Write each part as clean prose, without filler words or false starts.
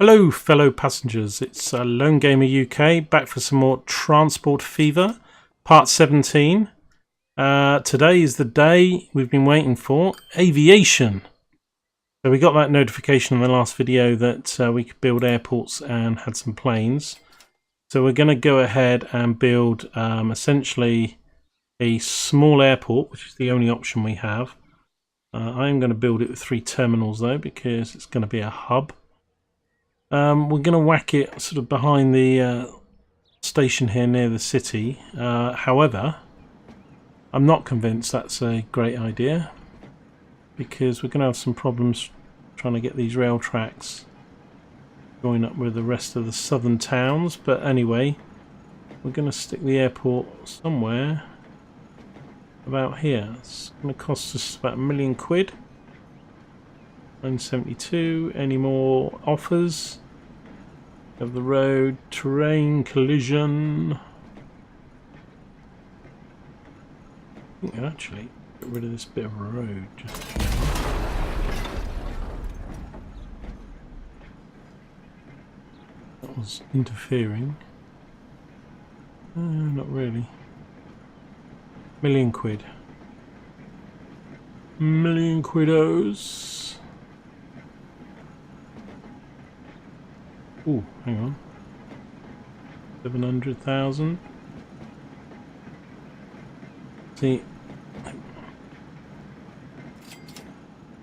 Hello fellow passengers, it's Lone Gamer UK back for some more Transport Fever, part 17. Today is the day we've been waiting for, Aviation. So we got that notification in the last video that we could build airports and had some planes. So we're going to go ahead and build essentially a small airport, which is the only option we have. I'm going to build it with 3 terminals though, because it's going to be a hub. We're going to whack it sort of behind the station here near the city. However, I'm not convinced that's a great idea, because we're going to have some problems trying to get these rail tracks going up with the rest of the southern towns. But anyway, we're going to stick the airport somewhere about here. It's going to cost us about £1 million. 972. Any more offers? Of the road, terrain, collision. I think actually get rid of this bit of road. That was interfering. Not really. £1 million. £1 million quiddos. Oh, hang on. 700,000. See,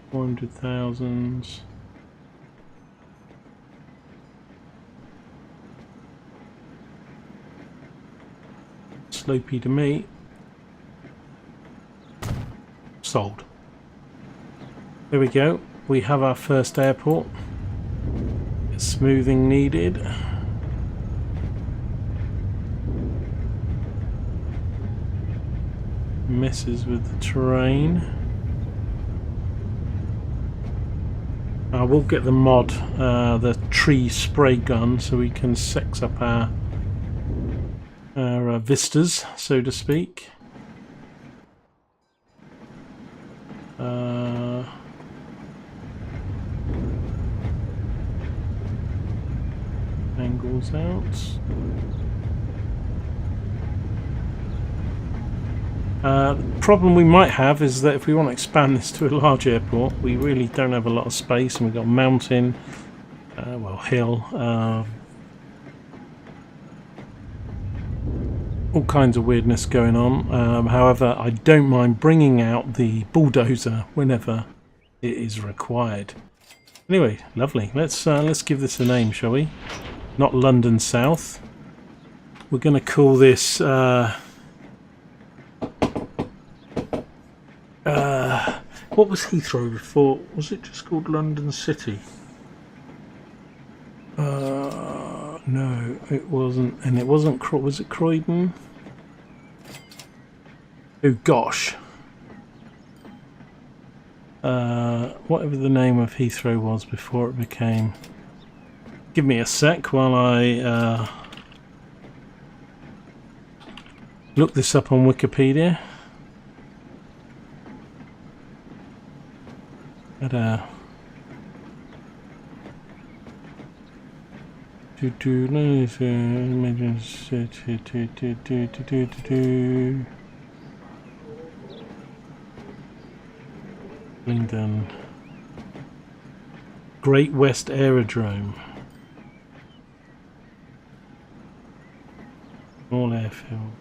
400,000. Slopey to me. Sold. There we go. We have our first airport. Smoothing needed. Messes with the terrain. I will get the mod, the tree spray gun, so we can sex up our vistas, so to speak. Angles out. The problem we might have is that if we want to expand this to a large airport, we really don't have a lot of space, and we've got mountain, well, hill, all kinds of weirdness going on. However, I don't mind bringing out the bulldozer whenever it is required. Anyway, lovely. Let's give this a name, shall we? Not London South. We're going to call this what was Heathrow before? Was it just called London City? No, it wasn't. And it wasn't. Was it Croydon? Oh gosh. Whatever the name of Heathrow was before it became. Give me a sec while I look this up on Wikipedia. Lingdon. Great West Aerodrome. Small airfield.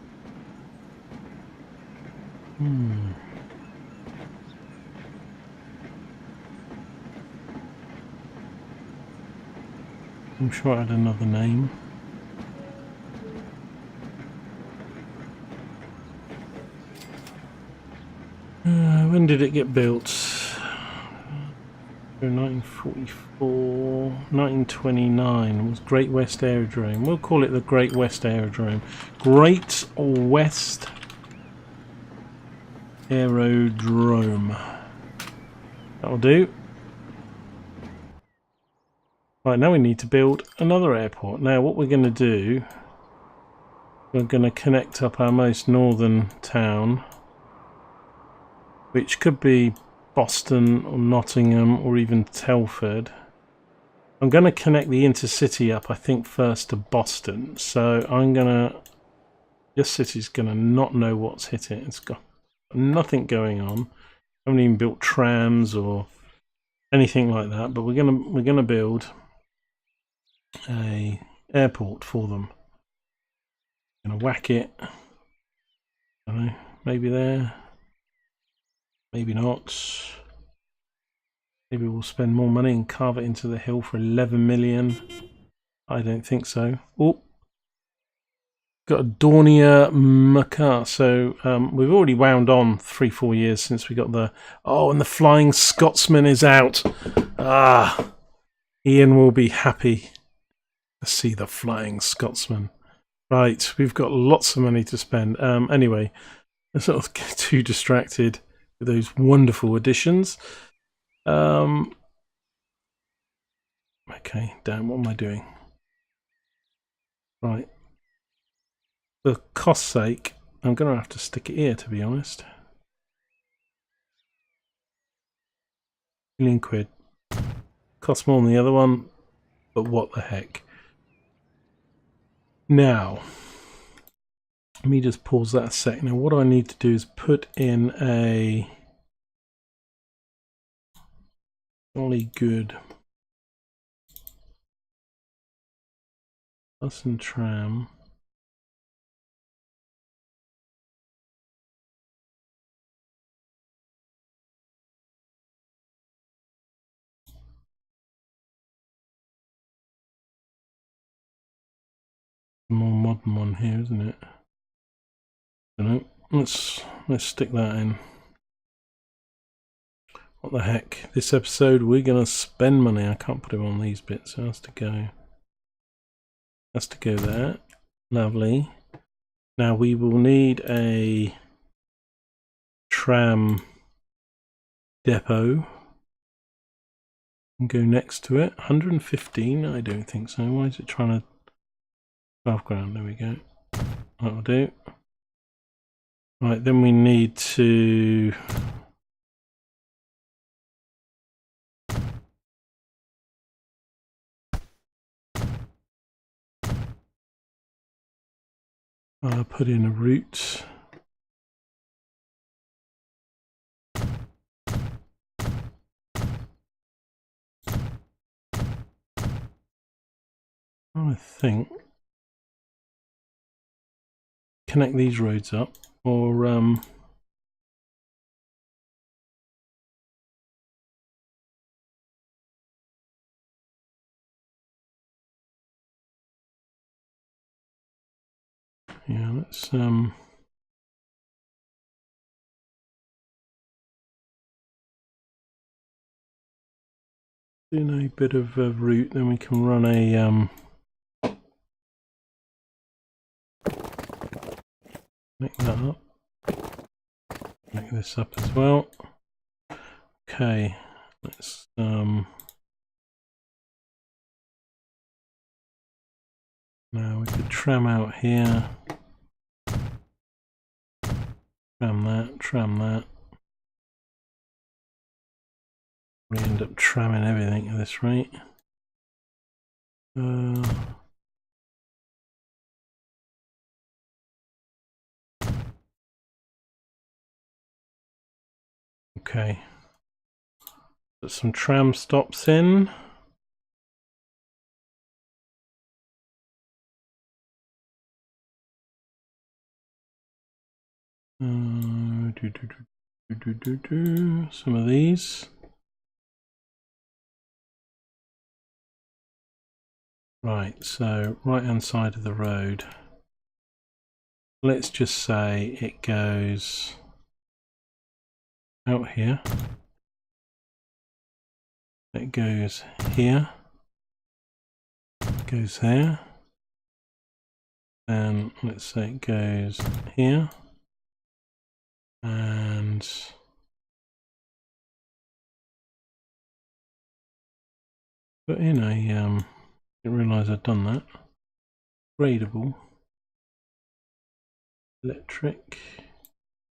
I'm sure I had another name. When did it get built? 1944, 1929 was Great West Aerodrome. We'll call it the Great West Aerodrome. Great West Aerodrome. That'll do. Right, now we need to build another airport. Now what we're going to do, we're going to connect up our most northern town, which could be Boston or Nottingham or even Telford. I'm going to connect the intercity up, I think, first to Boston. So I'm going to... This city's going to not know what's hit it. It's got nothing going on. I haven't even built trams or anything like that. But we're gonna build a airport for them. Gonna whack it. I don't know, maybe there. Maybe not. Maybe we'll spend more money and carve it into the hill for 11 million. I don't think so. Oh, got a Dornier Macar. So we've already wound on 3-4 years since we got the... Oh, and the Flying Scotsman is out. Ah, Ian will be happy to see the Flying Scotsman. Right, we've got lots of money to spend. Anyway, let's not get too distracted with those wonderful additions. Okay, damn, what am I doing? Right. For cost's sake, I'm going to have to stick it here, to be honest. £1 million. Costs more than the other one, but what the heck. Now, let me just pause that a sec. Now, what I need to do is put in a jolly good bus and tram. More modern one here, isn't it? I don't know. Let's stick that in. What the heck? This episode we're gonna spend money. I can't put it on these bits. It has to go. Has to go there. Lovely. Now we will need a tram depot. And go next to it. 115? I don't think so. Why is it trying to... 12 grand. There we go. That'll do. Right, then we need to... put in a route. I think connect these roads up, or yeah, let's do a bit of a route, then we can run a make that up. Make this up as well. Okay, let's now we could tram out here. Tram that. We end up tramming everything at this rate. Okay. Put some tram stops in. Some of these. Right, so right hand side of the road. Let's just say it goes out here. It goes here. It goes there. And let's say it goes here. And put in a didn't realise I'd done that. Gradable. Electric.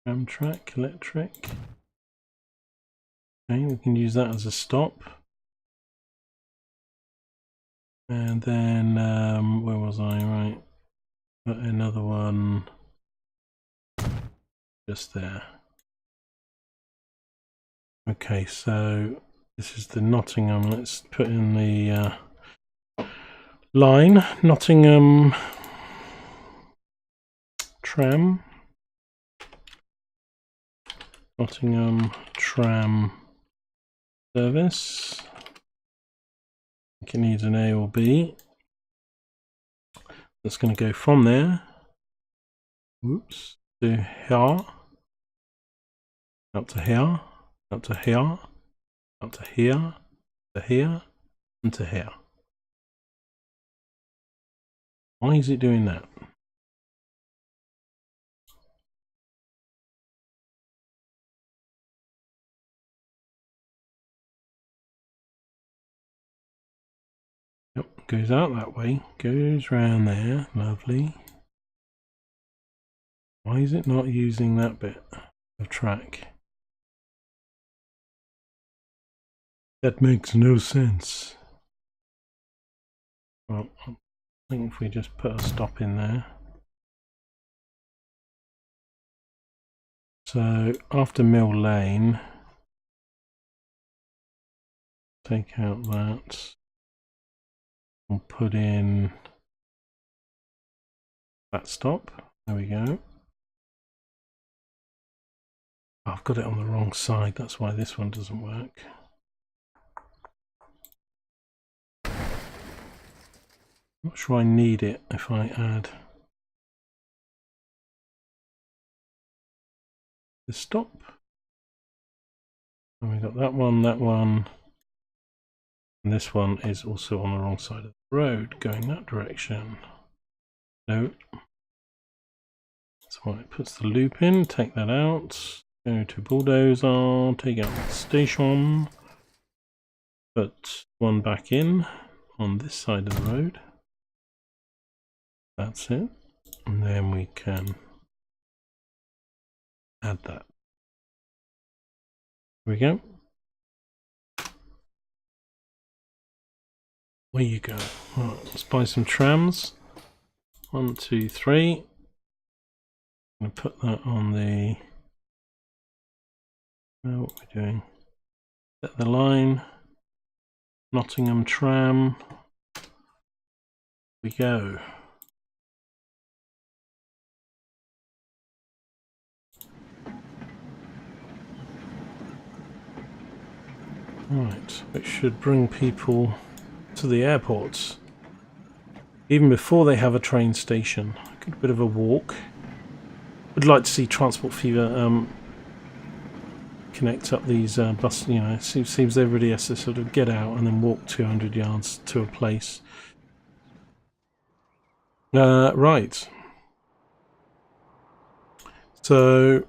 Tram track, electric. Okay, we can use that as a stop. And then, where was I? Right. Put another one just there. Okay, so this is the Nottingham. Let's put in the line. Nottingham tram. Nottingham tram service. I think it needs an A or B. That's going to go from there. Whoops. To here. Up to here. Up to here. Up to here. To here. And to here. Why is it doing that? Yep, goes out that way, goes round there, lovely. Why is it not using that bit of track? That makes no sense. Well, I think if we just put a stop in there. So after Mill Lane, take out that. We'll put in that stop. There we go. Oh, I've got it on the wrong side. That's why this one doesn't work. Not sure I need it if I add the stop. And we got that one, and this one is also on the wrong side of the road, going that direction. No. So it puts the loop in, take that out, go to bulldozer, take out the station, put one back in on this side of the road. That's it. And then we can add that. Here we go. Where you go? Right, let's buy some trams. 1, 2, 3. I'm going to put that on the. What are we doing? Set the line. Nottingham tram. We go. Right, which should bring people to the airports even before they have a train station. A bit of a walk. Would like to see Transport Fever connect up these bus. You know, it seems everybody has to sort of get out and then walk 200 yards to a place. Right. So,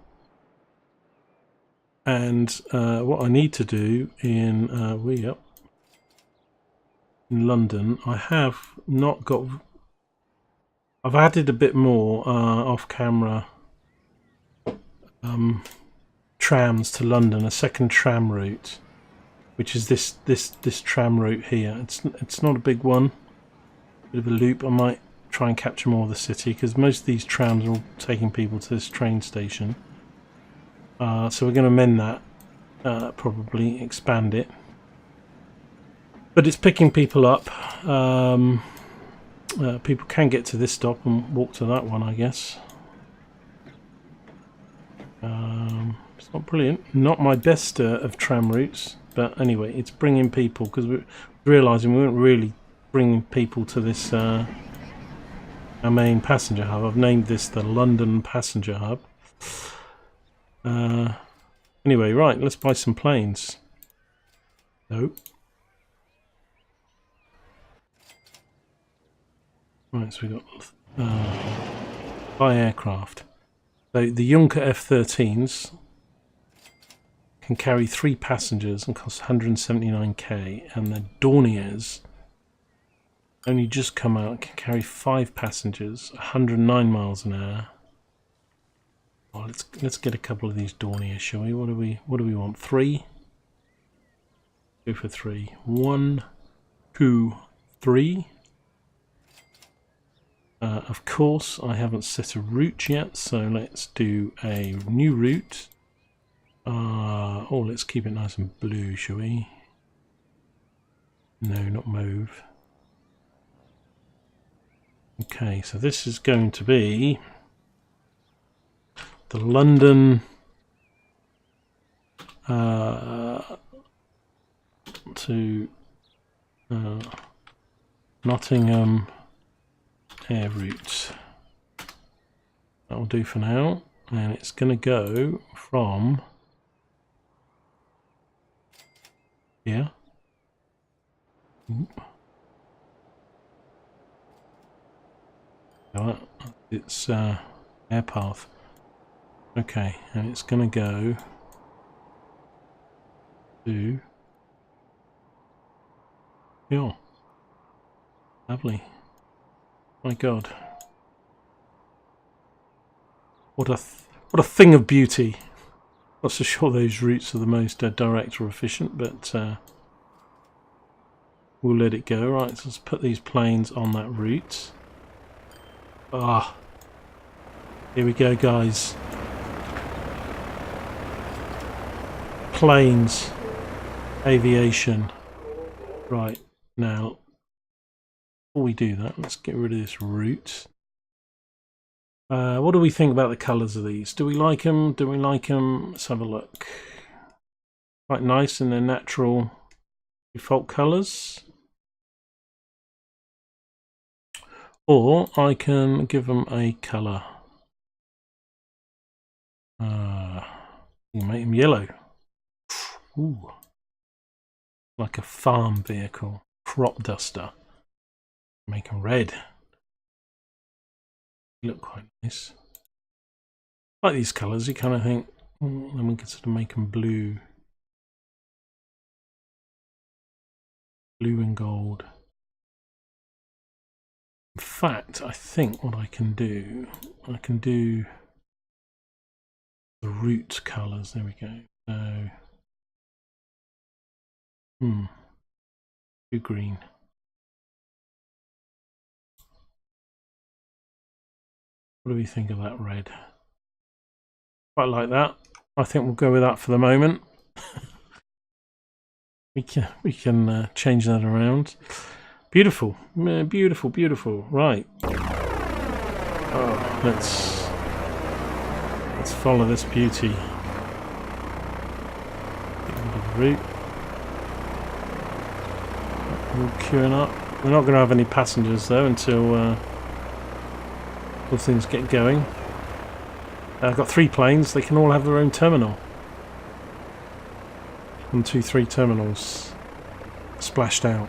and what I need to do in in London, I have not got. I've added a bit more off-camera trams to London. A second tram route, which is this tram route here. It's not a big one, bit of a loop. I might try and capture more of the city because most of these trams are all taking people to this train station. So we're going to amend that, probably expand it. But it's picking people up. People can get to this stop and walk to that one, I guess. It's not brilliant. Not my best of tram routes. But anyway, it's bringing people because we're realising we weren't really bringing people to this our main passenger hub. I've named this the London Passenger Hub. Anyway, right, let's buy some planes. No. Right, so we got buy aircraft. So the Junker F-13s can carry 3 passengers and cost 179k, and the Dorniers only just come out, can carry 5 passengers, 109 miles an hour. Oh, let's get a couple of these Dorniers, shall we? What do we want? 3? Go for 3. 1, 2, 3. Of course, I haven't set a route yet, so let's do a new route. Oh, let's keep it nice and blue, shall we? No, not mauve. Okay, so this is going to be the London to Nottingham air route. That'll do for now, and it's going to go from here. It's air path. Okay, and it's going to go to here. Lovely. My God. What a thing of beauty. Not so sure those routes are the most direct or efficient, but we'll let it go. Right, so let's put these planes on that route. Ah, here we go, guys. Planes, aviation. Right, now, before we do that, let's get rid of this route. What do we think about the colours of these? Do we like them? Do we like them? Let's have a look. Quite nice in their natural default colours. Or I can give them a colour. You make them yellow. Ooh. Like a farm vehicle. Crop duster. Make them red. Look quite nice. Like these colours, you kind of think, then we can sort of make them blue. Blue and gold. In fact, I think what I can do the root colours. There we go. So, blue green. What do we think of that red? Quite like that. I think we'll go with that for the moment. we can change that around. Beautiful, beautiful, beautiful. Right. Oh, let's follow this beauty. Get rid of the route. All queuing up. We're not going to have any passengers though until things get going. I've got 3 planes. They can all have their own terminal. 1, 2, 3 terminals. Splashed out.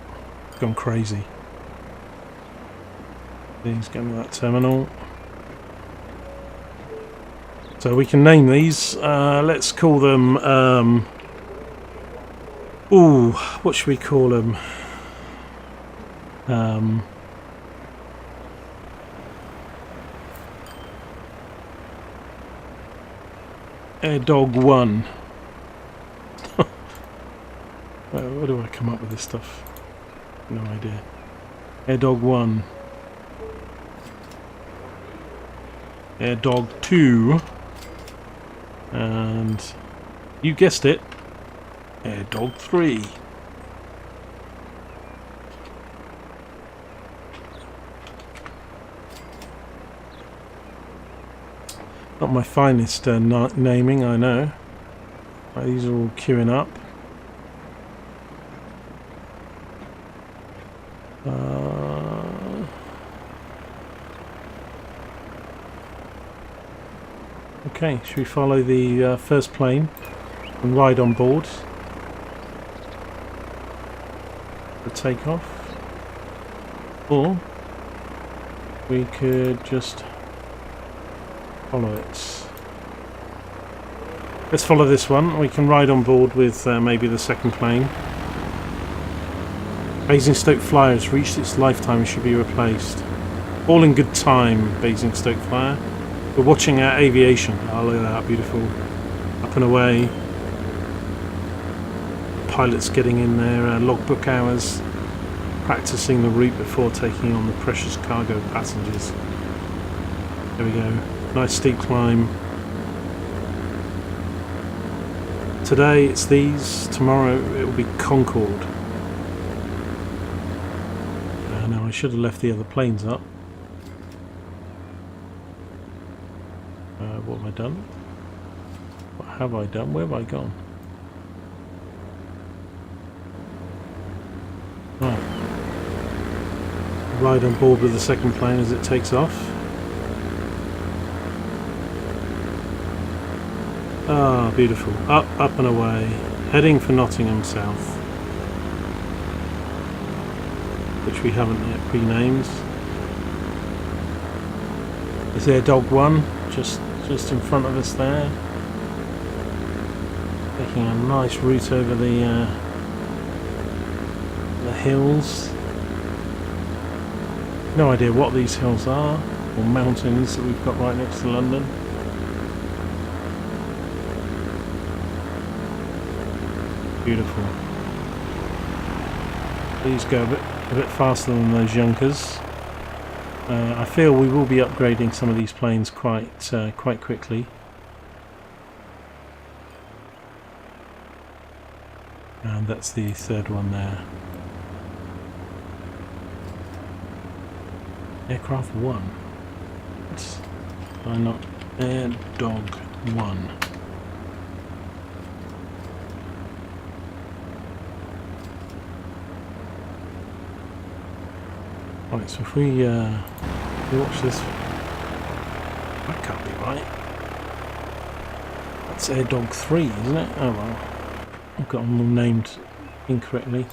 Gone crazy. These go to that terminal. So we can name these. Let's call them. Ooh, what should we call them? Air Dog 1. Where do I come up with this stuff? No idea. Air Dog 1. Air Dog 2. And you guessed it, Air Dog 3. Not my finest naming, I know. These are all queuing up. Okay, should we follow the first plane and ride on board for takeoff? Or we could just follow it. Let's follow this one. We can ride on board with maybe the second plane. Basingstoke Flyer has reached its lifetime and should be replaced. All in good time, Basingstoke Flyer. We're watching our Aviation. Oh, look at that, beautiful. Up and away. Pilots getting in their logbook hours. practicing the route before taking on the precious cargo passengers. There we go. Nice steep climb. Today it's these, tomorrow it will be Concorde. Now I should have left the other planes up. What have I done? What have I done? Where have I gone? Right. Ride on board with the second plane as it takes off. Ah, beautiful. Up, up and away. Heading for Nottingham South. Which we haven't yet renamed. Is there Dog 1? Just in front of us there. Taking a nice route over the hills. No idea what these hills are, or mountains that we've got right next to London. Beautiful. These go a bit faster than those Junkers. I feel we will be upgrading some of these planes quite quickly. And that's the third one there. Aircraft 1. Why not Air Dog 1? Right, so if we watch this, that can't be right. That's Air Dog 3, isn't it? Oh well, I've got them all named incorrectly.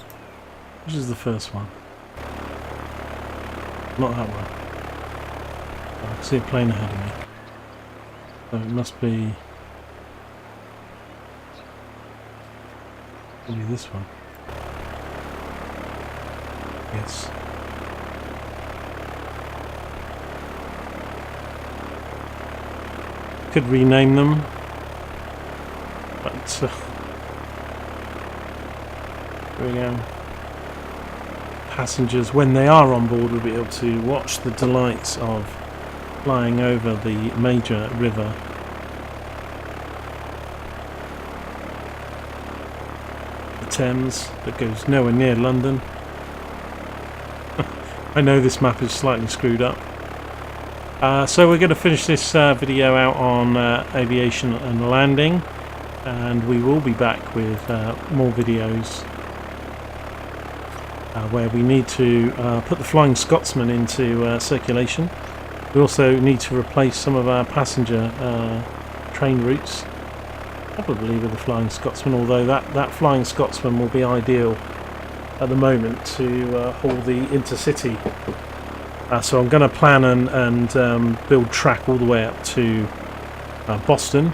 Which is the first one? Not that one. Oh, I can see a plane ahead of me. So it must be probably this one. Yes. Could rename them, but there we go. Passengers, when they are on board, will be able to watch the delights of flying over the major river. The Thames, that goes nowhere near London. I know this map is slightly screwed up. So we're going to finish this video out on aviation and landing, and we will be back with more videos where we need to put the Flying Scotsman into circulation. We also need to replace some of our passenger train routes, probably with the Flying Scotsman, although that Flying Scotsman will be ideal at the moment to haul the intercity. So I'm going to plan and build track all the way up to Boston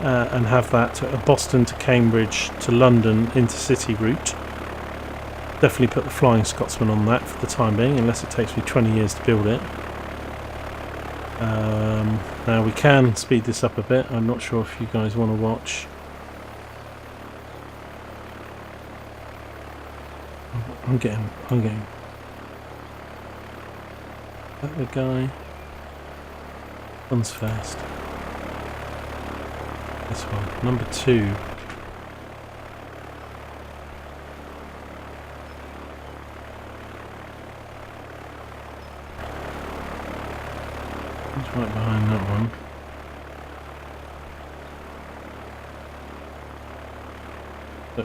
and have that Boston to Cambridge to London intercity route. Definitely put the Flying Scotsman on that for the time being, unless it takes me 20 years to build it. Now we can speed this up a bit. I'm not sure if you guys want to watch. I'm getting that the guy. One's fast. This one, number 2. He's right behind that one. So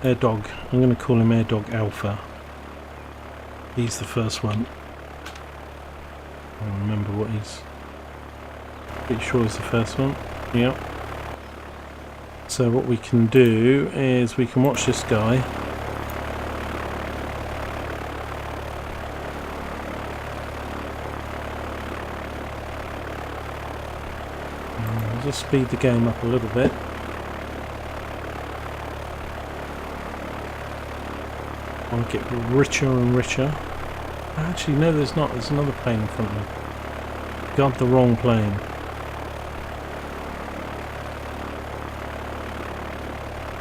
Air Dog. I'm going to call him Air Dog Alpha. He's the first one. I don't remember what he's. Pretty sure he's the first one. Yep. So what we can do is we can watch this guy. I'll just speed the game up a little bit. I'll get richer and richer. Actually, no, there's not. There's another plane in front of me. Got the wrong plane.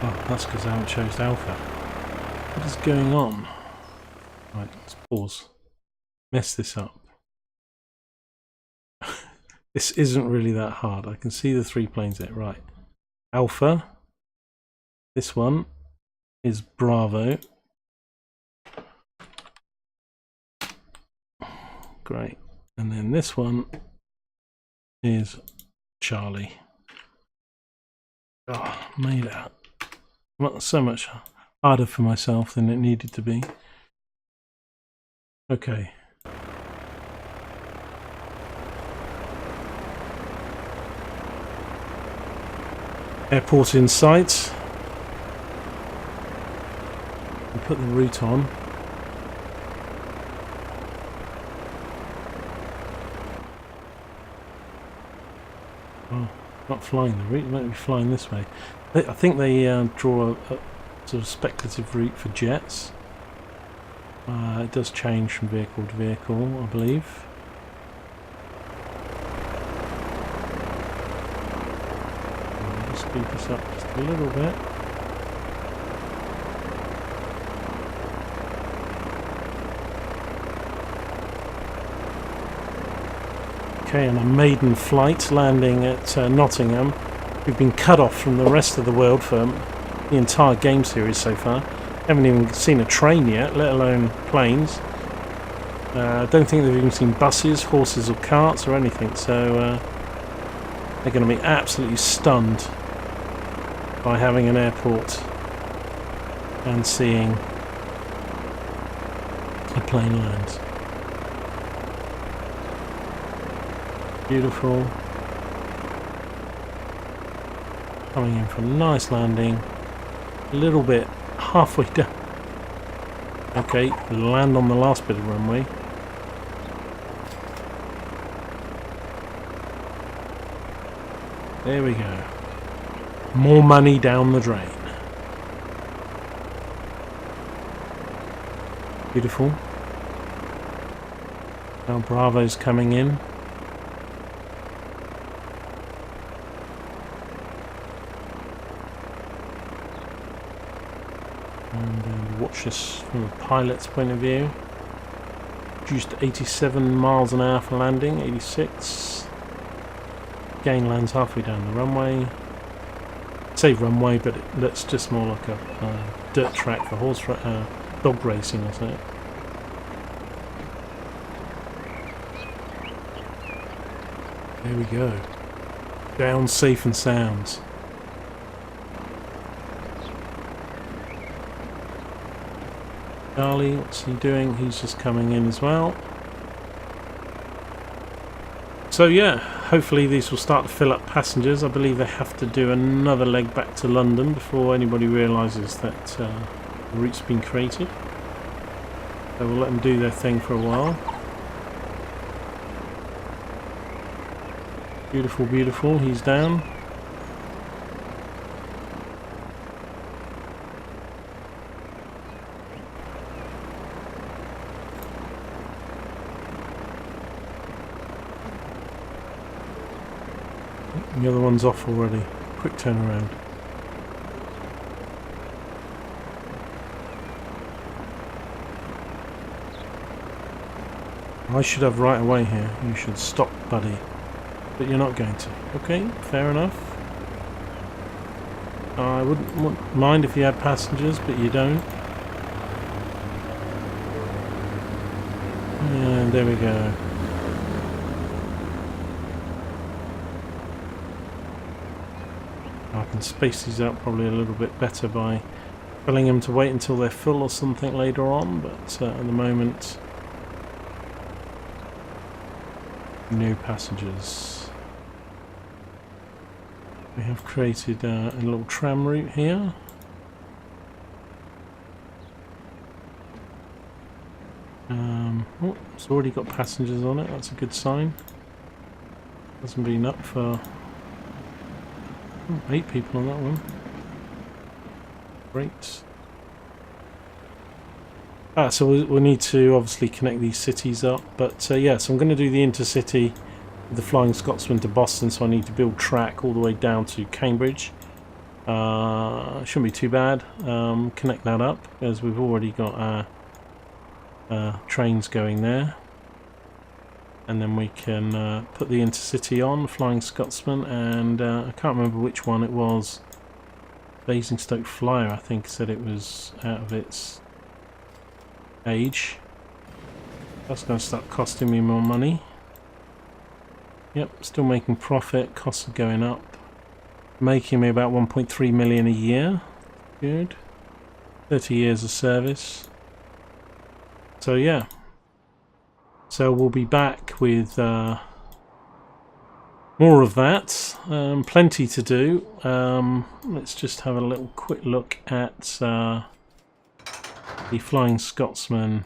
Oh, that's because I haven't chosen Alpha. What is going on? Right, let's pause. Mess this up. This isn't really that hard. I can see the 3 planes there. Right. Alpha. This one is Bravo. Great. And then this one is Charlie. Oh, made it. Well, so much harder for myself than it needed to be. Okay. Airport in sight. We put the route on. Oh, not flying the route, it might be flying this way. I think they draw a sort of speculative route for jets. It does change from vehicle to vehicle, I believe. I'll speed this up just a little bit. Okay, on a maiden flight landing at Nottingham. We've been cut off from the rest of the world for the entire game series so far. Haven't even seen a train yet, let alone planes. I don't think they've even seen buses, horses or carts or anything, so they're going to be absolutely stunned by having an airport and seeing a plane land. Beautiful. Coming in for a nice landing. A little bit halfway down. Okay, we'll land on the last bit of runway. There we go. More money down the drain. Beautiful. Now Bravo's coming in. And watch this from a pilot's point of view. Reduced 87 miles an hour for landing, 86. Again lands halfway down the runway. I say runway, but it looks just more like a dirt track for dog racing or something. There we go. Down safe and sound. Charlie, what's he doing? He's just coming in as well. So yeah, hopefully these will start to fill up passengers. I believe they have to do another leg back to London before anybody realises that the route's been created. So we'll let them do their thing for a while. Beautiful, beautiful, he's down. The other one's off already. Quick turnaround. I should have right away here. You should stop, buddy. But you're not going to. Okay, fair enough. I wouldn't mind if you had passengers, but you don't. And there we go. I can space these out probably a little bit better by telling them to wait until they're full or something later on, but at the moment, no passengers. We have created a little tram route here. Oh, it's already got passengers on it, that's a good sign. Hasn't been up for 8 people on that one. Great. So we need to obviously connect these cities up, but yeah, so I'm going to do the intercity with the Flying Scotsman to Boston, so I need to build track all the way down to Cambridge. Shouldn't be too bad. Connect that up, as we've already got trains going there. And then we can put the Intercity on, Flying Scotsman, and I can't remember which one it was. Basingstoke Flyer, I think, said it was out of its age. That's going to start costing me more money. Yep, still making profit, costs are going up. Making me about 1.3 million a year. Good. 30 years of service. So yeah. So we'll be back with more of that. Plenty to do. Let's just have a little quick look at the Flying Scotsman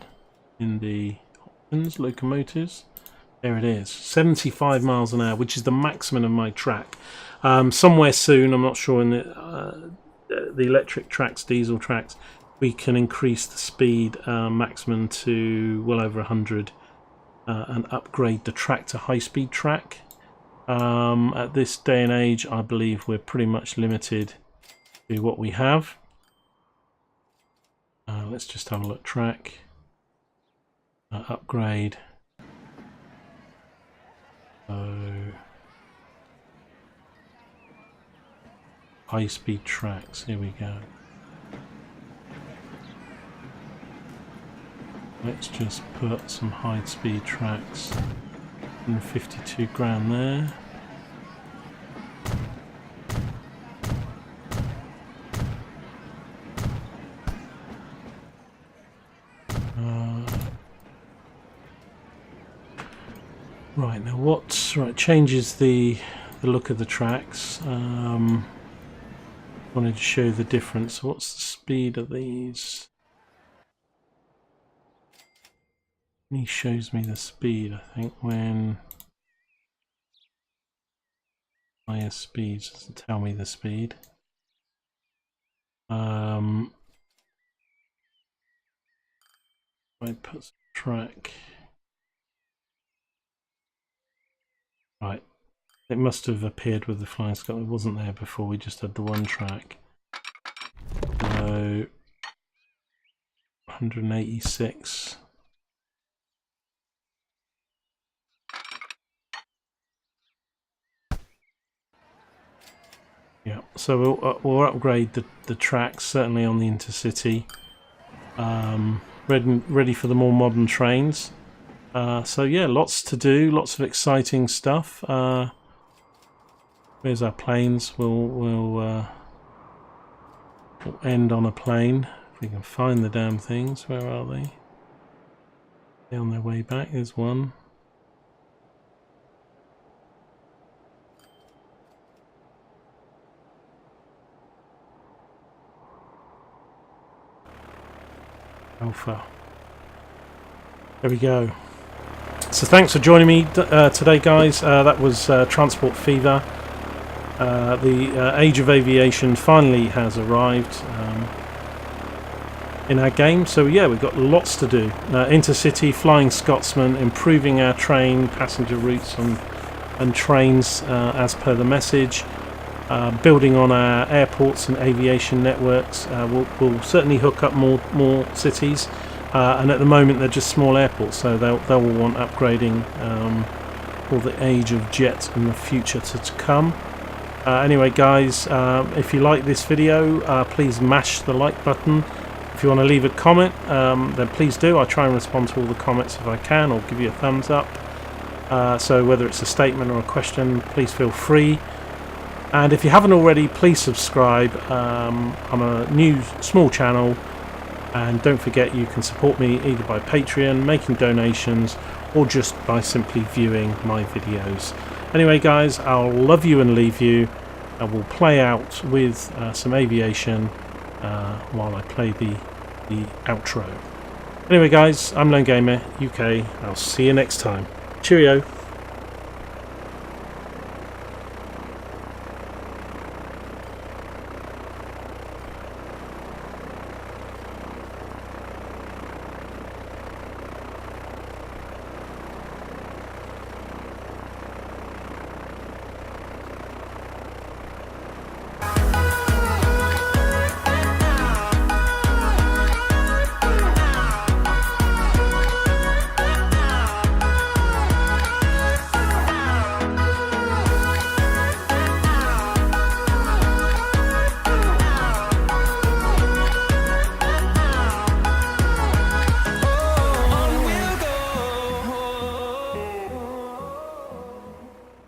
in the options, locomotives. There it is, 75 miles an hour, which is the maximum of my track. Somewhere soon, I'm not sure, in the electric tracks, diesel tracks, we can increase the speed maximum to well over 100 and upgrade the track to high-speed track. At this day and age, I believe we're pretty much limited to what we have. Let's just have a look. Track, upgrade. So, high-speed tracks, here we go. Let's just put some high-speed tracks. 152 grand there. Right, now what changes the look of the tracks. Wanted to show the difference. What's the speed of these? He shows me the speed, I think, when higher speeds doesn't tell me the speed. I put some track. Right, it must have appeared with the Flying Scotsman. It wasn't there before, we just had the one track. So 186. Yeah, so we'll upgrade the tracks, certainly on the Intercity. Ready for the more modern trains. So yeah, lots to do, lots of exciting stuff. Where's our planes? We'll end on a plane if we can find the damn things. Where are they? They're on their way back. There's one. Alpha. There we go. So thanks for joining me today, guys. That was Transport Fever. The age of aviation finally has arrived in our game. So yeah, we've got lots to do. Intercity, Flying Scotsman, improving our train, passenger routes and trains as per the message. Building on our airports and aviation networks. We'll certainly hook up more cities. And at the moment they're just small airports, so they'll want upgrading for the age of jet in the future to come. Anyway, guys, if you like this video, please mash the like button. If you want to leave a comment, then please do. I try and respond to all the comments if I can, or give you a thumbs up. So whether it's a statement or a question, please feel free. And if you haven't already, please subscribe. I'm a new small channel. And don't forget, you can support me either by Patreon, making donations, or just by simply viewing my videos. Anyway, guys, I'll love you and leave you. I will play out with some aviation while I play the outro. Anyway, guys, I'm Lone Gamer UK. I'll see you next time. Cheerio.